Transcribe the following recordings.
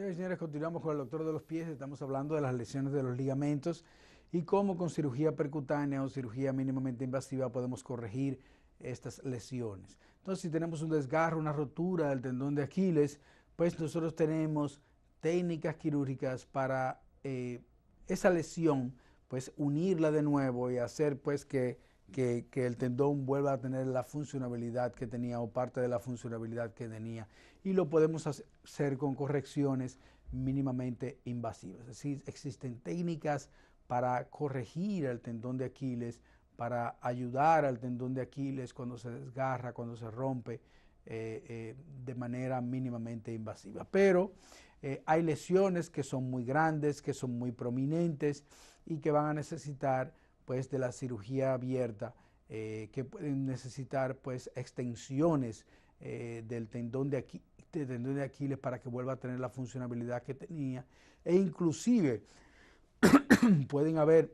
Señores y señores, continuamos con el doctor de los pies. Estamos hablando de las lesiones de los ligamentos y cómo con cirugía percutánea o cirugía mínimamente invasiva podemos corregir estas lesiones. Entonces, si tenemos un desgarro, una rotura del tendón de Aquiles, pues nosotros tenemos técnicas quirúrgicas para esa lesión, pues unirla de nuevo y hacer pues que el tendón vuelva a tener la funcionalidad que tenía o parte de la funcionalidad que tenía. Y lo podemos hacer con correcciones mínimamente invasivas. Es decir, existen técnicas para corregir el tendón de Aquiles, para ayudar al tendón de Aquiles cuando se desgarra, cuando se rompe, de manera mínimamente invasiva. Pero hay lesiones que son muy grandes, que son muy prominentes y que van a necesitar pues de la cirugía abierta, que pueden necesitar pues extensiones del tendón de Aquiles para que vuelva a tener la funcionalidad que tenía, e inclusive pueden haber,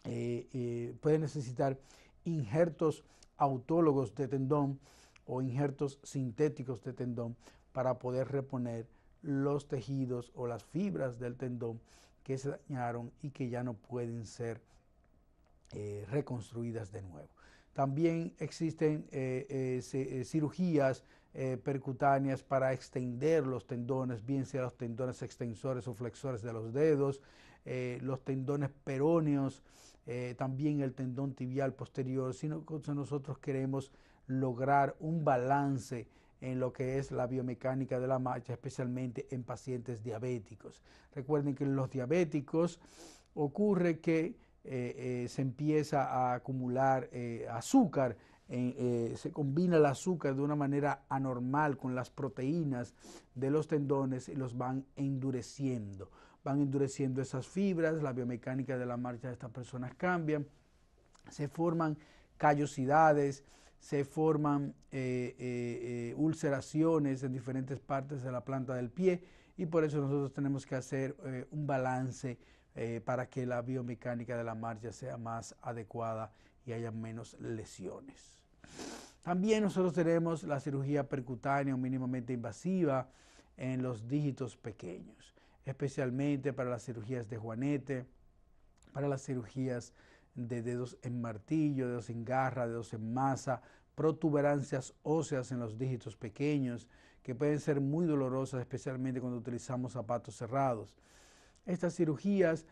pueden necesitar injertos autólogos de tendón o injertos sintéticos de tendón para poder reponer los tejidos o las fibras del tendón que se dañaron y que ya no pueden ser reconstruidas de nuevo. También existen cirugías percutáneas para extender los tendones, bien sea los tendones extensores o flexores de los dedos, los tendones peróneos, también el tendón tibial posterior, si nosotros queremos lograr un balance en lo que es la biomecánica de la marcha, especialmente en pacientes diabéticos. Recuerden que en los diabéticos ocurre que se empieza a acumular azúcar, se combina el azúcar de una manera anormal con las proteínas de los tendones y los van endureciendo. Van endureciendo esas fibras, la biomecánica de la marcha de estas personas cambian, se forman callosidades, se forman ulceraciones en diferentes partes de la planta del pie, y por eso nosotros tenemos que hacer un balance para que la biomecánica de la marcha sea más adecuada y haya menos lesiones. También nosotros tenemos la cirugía percutánea o mínimamente invasiva en los dígitos pequeños, especialmente para las cirugías de juanete, para las cirugías de dedos en martillo, dedos en garra, dedos en masa, protuberancias óseas en los dígitos pequeños, que pueden ser muy dolorosas, especialmente cuando utilizamos zapatos cerrados. Estas cirugías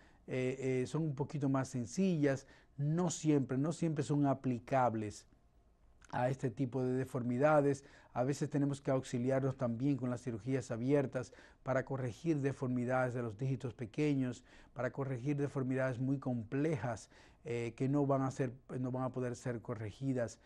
son un poquito más sencillas, no siempre son aplicables a este tipo de deformidades. A veces tenemos que auxiliarnos también con las cirugías abiertas para corregir deformidades de los dígitos pequeños, para corregir deformidades muy complejas que no van a poder ser corregidas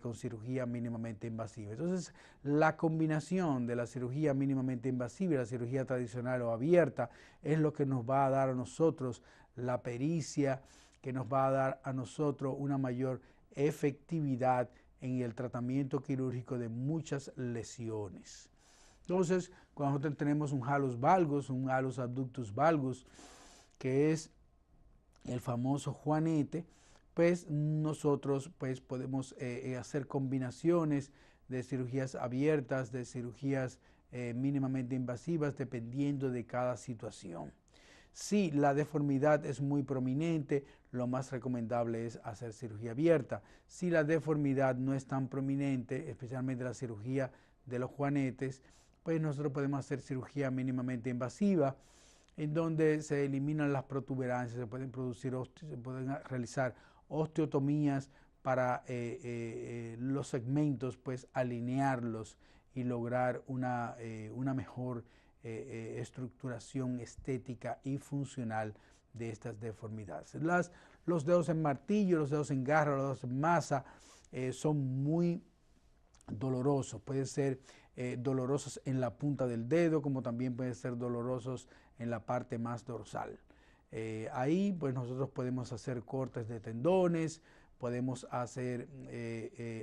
con cirugía mínimamente invasiva. Entonces, la combinación de la cirugía mínimamente invasiva y la cirugía tradicional o abierta es lo que nos va a dar a nosotros la pericia, que nos va a dar a nosotros una mayor efectividad en el tratamiento quirúrgico de muchas lesiones. Entonces, cuando nosotros tenemos un halus valgus, un halus abductus valgus, que es el famoso juanete, pues nosotros pues podemos hacer combinaciones de cirugías abiertas, de cirugías mínimamente invasivas, dependiendo de cada situación. Si la deformidad es muy prominente, lo más recomendable es hacer cirugía abierta. Si la deformidad no es tan prominente, especialmente la cirugía de los juanetes, pues nosotros podemos hacer cirugía mínimamente invasiva, en donde se eliminan las protuberancias, se pueden realizar osteotomías para los segmentos, pues alinearlos y lograr una mejor estructuración estética y funcional de estas deformidades. Los dedos en martillo, los dedos en garra, los dedos en masa son muy dolorosos. Pueden ser dolorosos en la punta del dedo, como también pueden ser dolorosos en la parte más dorsal. Ahí pues nosotros podemos hacer cortes de tendones, podemos hacer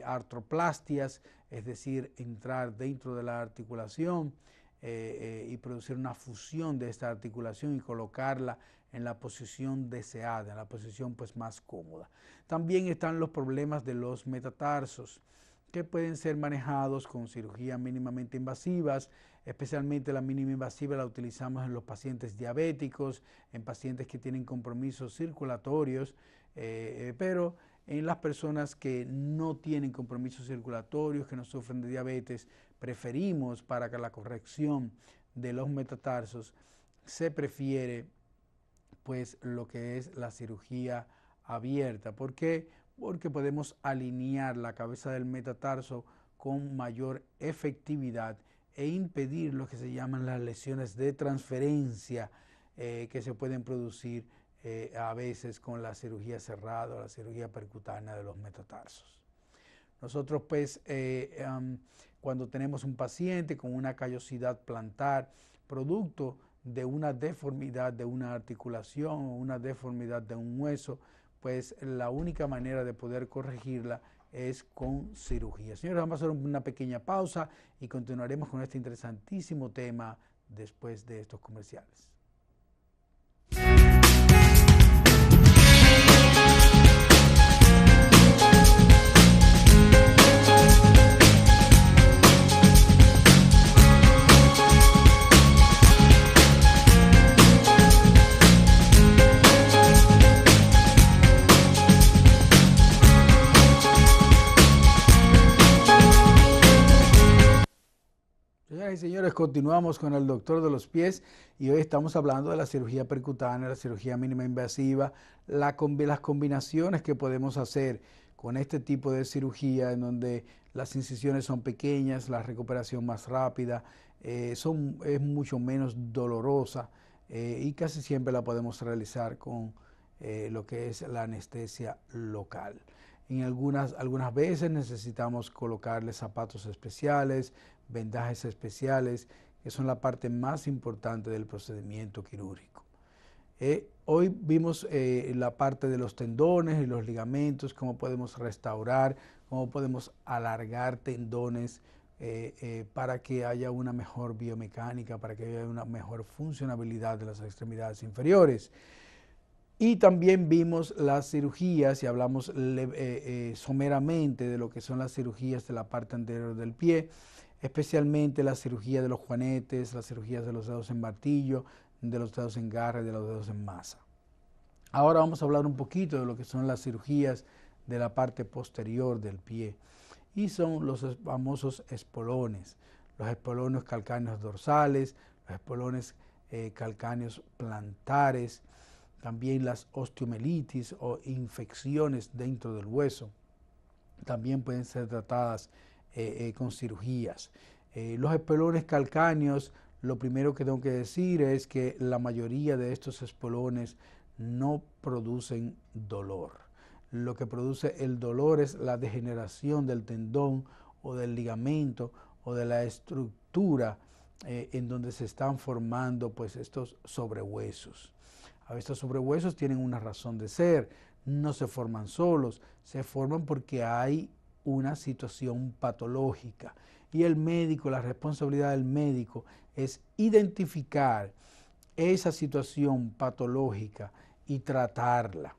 artroplastias, es decir, entrar dentro de la articulación y producir una fusión de esta articulación y colocarla en la posición deseada, en la posición pues más cómoda. También están los problemas de los metatarsos, que pueden ser manejados con cirugía mínimamente invasivas. Especialmente la mínima invasiva la utilizamos en los pacientes diabéticos, en pacientes que tienen compromisos circulatorios, pero en las personas que no tienen compromisos circulatorios, que no sufren de diabetes, preferimos para que la corrección de los metatarsos se prefiere pues lo que es la cirugía abierta. ¿Por qué? Porque podemos alinear la cabeza del metatarso con mayor efectividad e impedir lo que se llaman las lesiones de transferencia que se pueden producir a veces con la cirugía cerrada o la cirugía percutánea de los metatarsos. Nosotros pues cuando tenemos un paciente con una callosidad plantar producto de una deformidad de una articulación o una deformidad de un hueso, pues la única manera de poder corregirla es con cirugía. Señores, vamos a hacer una pequeña pausa y continuaremos con este interesantísimo tema después de estos comerciales. Señoras y señores, continuamos con el doctor de los pies y hoy estamos hablando de la cirugía percutánea, la cirugía mínima invasiva, las combinaciones que podemos hacer con este tipo de cirugía en donde las incisiones son pequeñas, la recuperación más rápida, es mucho menos dolorosa y casi siempre la podemos realizar con lo que es la anestesia local. En algunas veces necesitamos colocarle zapatos especiales, vendajes especiales, que son la parte más importante del procedimiento quirúrgico. Hoy vimos la parte de los tendones y los ligamentos, cómo podemos restaurar, cómo podemos alargar tendones para que haya una mejor biomecánica, para que haya una mejor funcionabilidad de las extremidades inferiores. Y también vimos las cirugías y hablamos someramente de lo que son las cirugías de la parte anterior del pie, especialmente la cirugía de los juanetes, las cirugías de los dedos en martillo, de los dedos en garra y de los dedos en masa. Ahora vamos a hablar un poquito de lo que son las cirugías de la parte posterior del pie y son los famosos espolones, los espolones calcáneos dorsales, los espolones calcáneos plantares, también las osteomelitis o infecciones dentro del hueso, también pueden ser tratadas con cirugías. Los espolones calcáneos, lo primero que tengo que decir es que la mayoría de estos espolones no producen dolor. Lo que produce el dolor es la degeneración del tendón o del ligamento o de la estructura en donde se están formando pues estos sobrehuesos. A veces estos sobrehuesos tienen una razón de ser, no se forman solos, se forman porque hay una situación patológica y el médico, la responsabilidad del médico es identificar esa situación patológica y tratarla.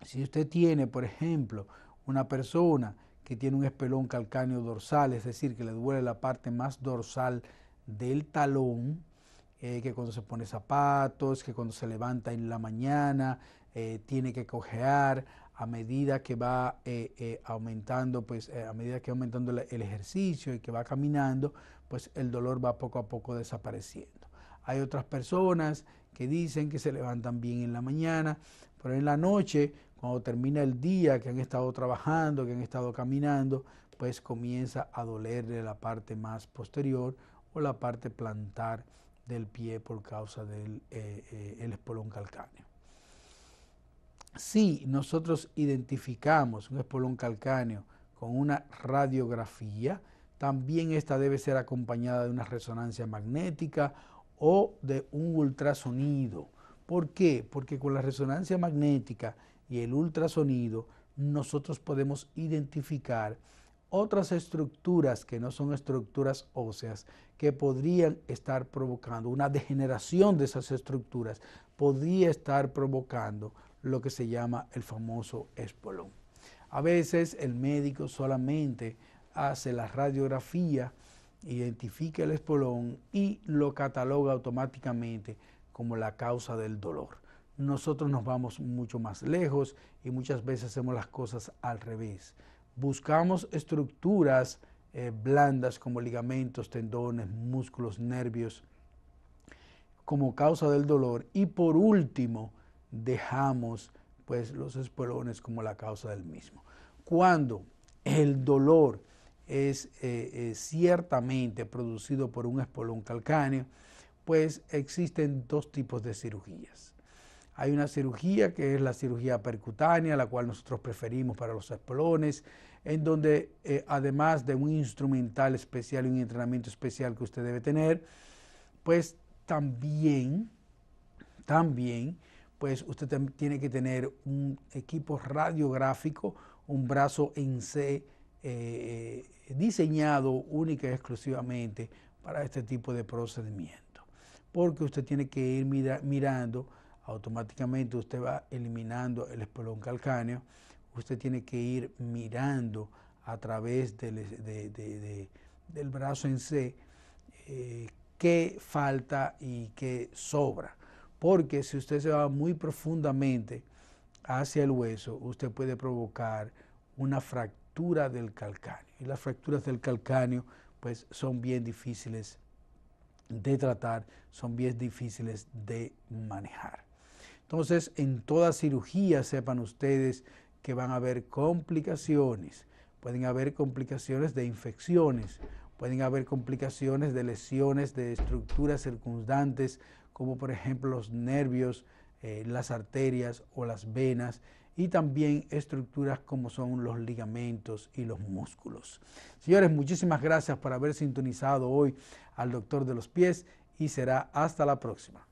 Si usted tiene, por ejemplo, una persona que tiene un espolón calcáneo dorsal, es decir, que le duele la parte más dorsal del talón, que cuando se pone zapatos, que cuando se levanta en la mañana, tiene que cojear, a medida que va aumentando, pues a medida que va aumentando el ejercicio y que va caminando, pues el dolor va poco a poco desapareciendo. Hay otras personas que dicen que se levantan bien en la mañana, pero en la noche, cuando termina el día, que han estado trabajando, que han estado caminando, pues comienza a dolerle la parte más posterior o la parte plantar del pie por causa del el espolón calcáneo. Si nosotros identificamos un espolón calcáneo con una radiografía, también esta debe ser acompañada de una resonancia magnética o de un ultrasonido. ¿Por qué? Porque con la resonancia magnética y el ultrasonido nosotros podemos identificar otras estructuras que no son estructuras óseas que podrían estar provocando una degeneración de esas estructuras, podría estar provocando lo que se llama el famoso espolón. A veces el médico solamente hace la radiografía, identifica el espolón y lo cataloga automáticamente como la causa del dolor. Nosotros nos vamos mucho más lejos y muchas veces hacemos las cosas al revés. Buscamos estructuras blandas como ligamentos, tendones, músculos, nervios como causa del dolor y por último dejamos pues los espolones como la causa del mismo. Cuando el dolor es ciertamente producido por un espolón calcáneo, pues existen dos tipos de cirugías. Hay una cirugía que es la cirugía percutánea, la cual nosotros preferimos para los espolones, en donde además de un instrumental especial y un entrenamiento especial que usted debe tener, pues también pues usted tiene que tener un equipo radiográfico, un brazo en C diseñado única y exclusivamente para este tipo de procedimiento. Porque usted tiene que ir mirando, automáticamente usted va eliminando el espolón calcáneo, usted tiene que ir mirando a través del brazo en C qué falta y qué sobra. Porque si usted se va muy profundamente hacia el hueso, usted puede provocar una fractura del calcáneo. Y las fracturas del calcáneo pues son bien difíciles de tratar, son bien difíciles de manejar. Entonces, en toda cirugía sepan ustedes que van a haber complicaciones. Pueden haber complicaciones de infecciones, pueden haber complicaciones de lesiones de estructuras circundantes, como por ejemplo los nervios, las arterias o las venas, y también estructuras como son los ligamentos y los músculos. Señores, muchísimas gracias por haber sintonizado hoy al Doctor de los Pies y será hasta la próxima.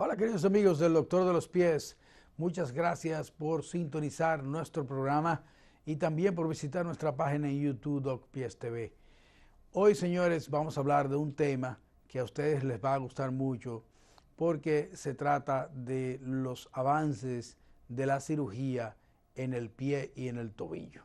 Hola queridos amigos del Doctor de los Pies, muchas gracias por sintonizar nuestro programa y también por visitar nuestra página en YouTube Doc Pies TV. Hoy, señores, vamos a hablar de un tema que a ustedes les va a gustar mucho porque se trata de los avances de la cirugía en el pie y en el tobillo.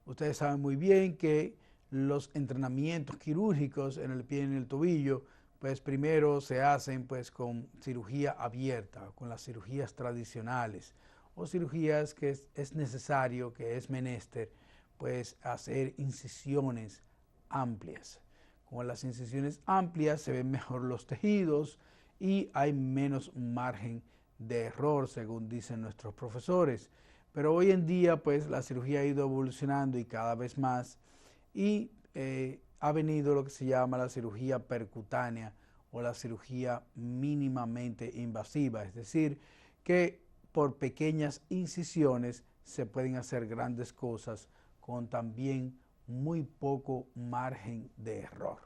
Ustedes saben muy bien que los entrenamientos quirúrgicos en el pie y en el tobillo pues primero se hacen pues con cirugía abierta, con las cirugías tradicionales o cirugías que es necesario, que es menester, pues hacer incisiones amplias. Con las incisiones amplias se ven mejor los tejidos y hay menos margen de error, según dicen nuestros profesores. Pero hoy en día pues la cirugía ha ido evolucionando y cada vez más y ha venido lo que se llama la cirugía percutánea o la cirugía mínimamente invasiva, es decir, que por pequeñas incisiones se pueden hacer grandes cosas con también muy poco margen de error.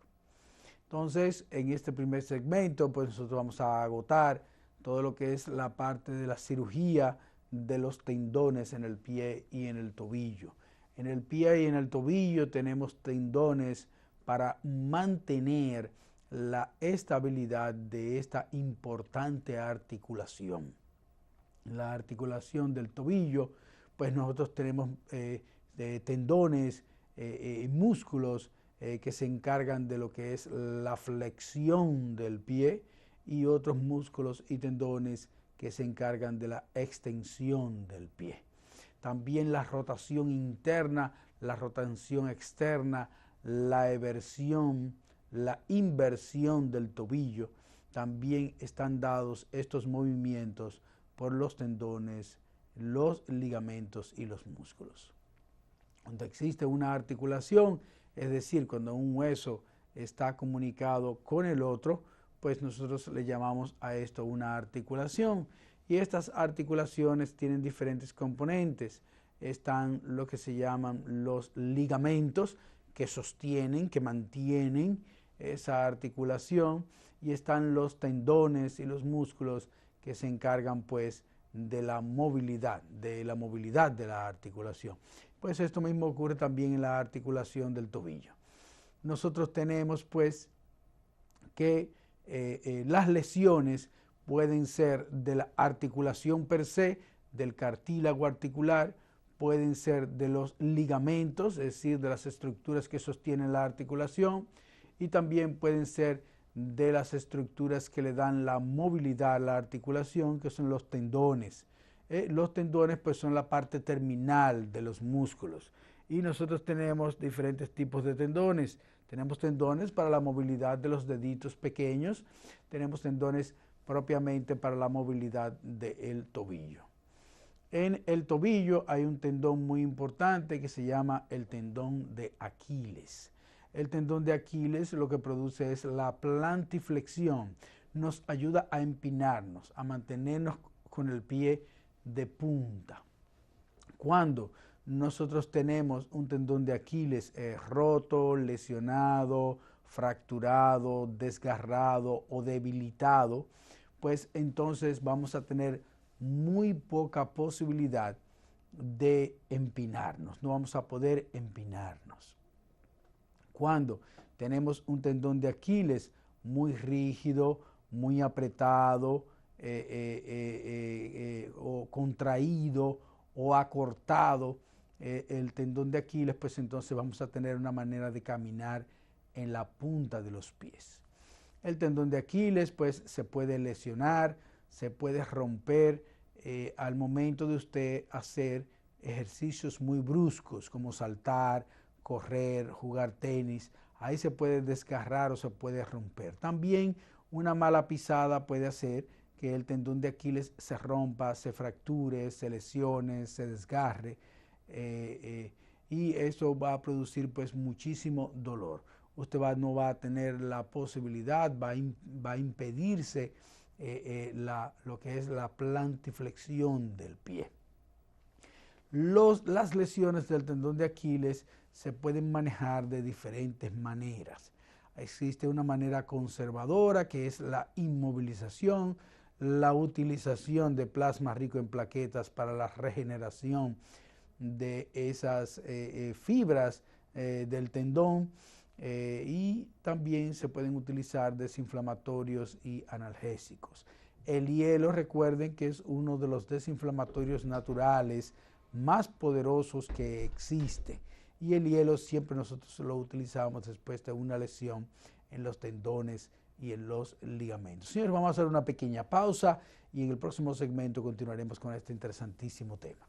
Entonces, en este primer segmento, pues nosotros vamos a agotar todo lo que es la parte de la cirugía de los tendones en el pie y en el tobillo. En el pie y en el tobillo tenemos tendones para mantener la estabilidad de esta importante articulación. La articulación del tobillo, pues nosotros tenemos tendones y músculos que se encargan de lo que es la flexión del pie y otros músculos y tendones que se encargan de la extensión del pie. También la rotación interna, la rotación externa, la eversión, la inversión del tobillo, también están dados estos movimientos por los tendones, los ligamentos y los músculos. Cuando existe una articulación, es decir, cuando un hueso está comunicado con el otro, pues nosotros le llamamos a esto una articulación. Y estas articulaciones tienen diferentes componentes. Están lo que se llaman los ligamentos que sostienen, que mantienen esa articulación, y están los tendones y los músculos que se encargan pues de la movilidad de la articulación. Pues esto mismo ocurre también en la articulación del tobillo. nosotros tenemos pues que las lesiones pueden ser de la articulación per se, del cartílago articular, pueden ser de los ligamentos, es decir, de las estructuras que sostienen la articulación, y también pueden ser de las estructuras que le dan la movilidad a la articulación, que son los tendones. Los tendones pues son la parte terminal de los músculos, y nosotros tenemos diferentes tipos de tendones. Tenemos tendones para la movilidad de los deditos pequeños, tenemos tendones propiamente para la movilidad del tobillo. En el tobillo hay un tendón muy importante que se llama el tendón de Aquiles. El tendón de Aquiles lo que produce es la plantiflexión, nos ayuda a empinarnos, a mantenernos con el pie de punta. Cuando nosotros tenemos un tendón de Aquiles roto, lesionado, fracturado, desgarrado o debilitado, pues entonces vamos a tener muy poca posibilidad de empinarnos, no vamos a poder empinarnos. Cuando tenemos un tendón de Aquiles muy rígido, muy apretado, o contraído o acortado, el tendón de Aquiles, pues entonces vamos a tener una manera de caminar en la punta de los pies. El tendón de Aquiles pues se puede lesionar, se puede romper al momento de usted hacer ejercicios muy bruscos como saltar, correr, jugar tenis. Ahí se puede desgarrar o se puede romper. También una mala pisada puede hacer que el tendón de Aquiles se rompa, se fracture, se lesione, se desgarre, y eso va a producir pues muchísimo dolor. Usted no va a tener la posibilidad, va a impedirse lo que es la plantiflexión del pie. Las lesiones del tendón de Aquiles se pueden manejar de diferentes maneras. Existe una manera conservadora que es la inmovilización, la utilización de plasma rico en plaquetas para la regeneración de esas fibras del tendón, y también se pueden utilizar desinflamatorios y analgésicos. El hielo, recuerden que es uno de los desinflamatorios naturales más poderosos que existe, y el hielo siempre nosotros lo utilizamos después de una lesión en los tendones y en los ligamentos. Señores, vamos a hacer una pequeña pausa y en el próximo segmento continuaremos con este interesantísimo tema.